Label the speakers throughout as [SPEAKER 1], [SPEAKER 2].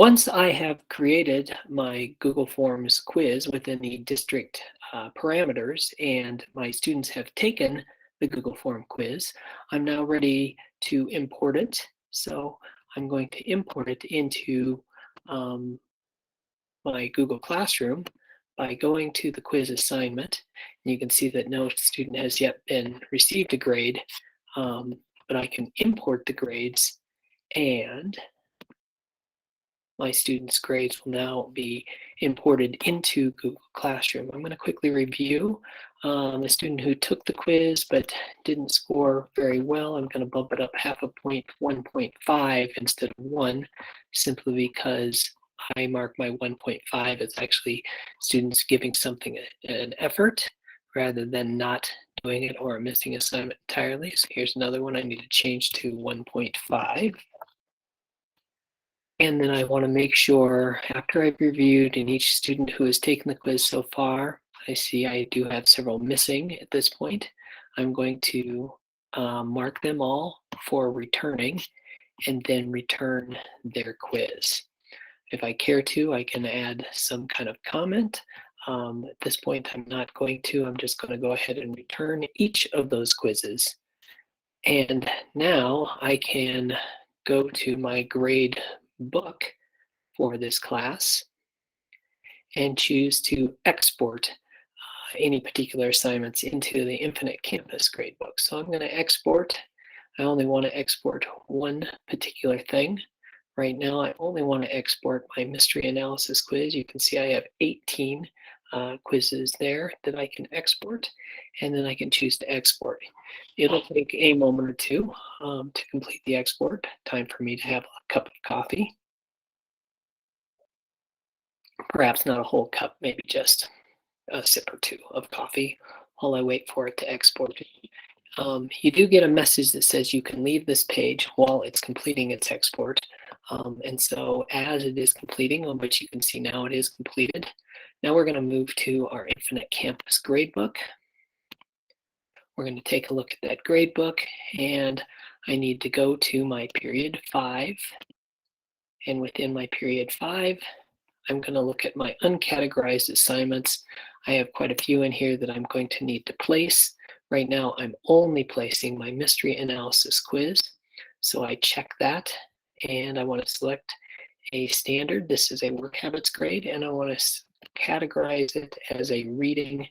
[SPEAKER 1] Once I have created my Google Forms quiz within the district parameters and my students have taken the Google Form quiz, I'm now ready to import it. So I'm going to import it into my Google Classroom by going to the quiz assignment. And you can see that no student has yet been received a grade, but I can import the grades, and my students' grades will now be imported into Google Classroom. I'm going to quickly review a student who took the quiz but didn't score very well. I'm going to bump it up half a point, 1.5 instead of 1, simply because I mark my 1.5 as actually students giving something an effort rather than not doing it or a missing assignment entirely. So here's another one I need to change to 1.5. And then I want to make sure, after I've reviewed and each student who has taken the quiz so far, I see I do have several missing at this point. I'm going to mark them all for returning and then return their quiz. If I care to, I can add some kind of comment. At this point, I'm not going to. I'm just going to go ahead and return each of those quizzes. And now I can go to my grade book for this class and choose to export any particular assignments into the Infinite Campus gradebook. So I'm going to export. I only want to export one particular thing. Right now, I only want to export my mystery analysis quiz. You can see I have 18 quizzes there that I can export, and then I can choose to export. It'll take a moment or two to complete the export. Time for me to have a cup of coffee. Perhaps not a whole cup, maybe just a sip or two of coffee while I wait for it to export. You do get a message that says you can leave this page while it's completing its export. And so as it is completing, on which you can see now it is completed, now we're going to move to our Infinite Campus gradebook. We're going to take a look at that gradebook, and I need to go to my period 5. And within my period 5, I'm going to look at my uncategorized assignments. I have quite a few in here that I'm going to need to place. Right now, I'm only placing my mystery analysis quiz. So I check that, and I want to select a standard. This is a work habits grade, and I want to categorize it as a reading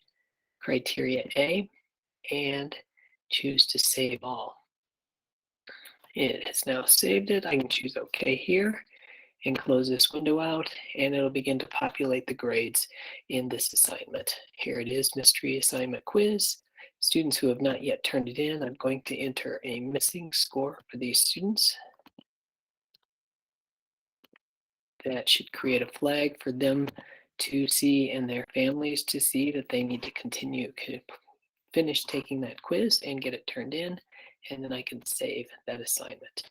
[SPEAKER 1] criteria A and choose to save all. It has now saved it. I can choose OK here and close this window out, and it'll begin to populate the grades in this assignment. Here it is, mystery assignment quiz. Students who have not yet turned it in, I'm going to enter a missing score for these students. That should create a flag for them to see and their families to see that they need to continue to finish taking that quiz and get it turned in, and then I can save that assignment.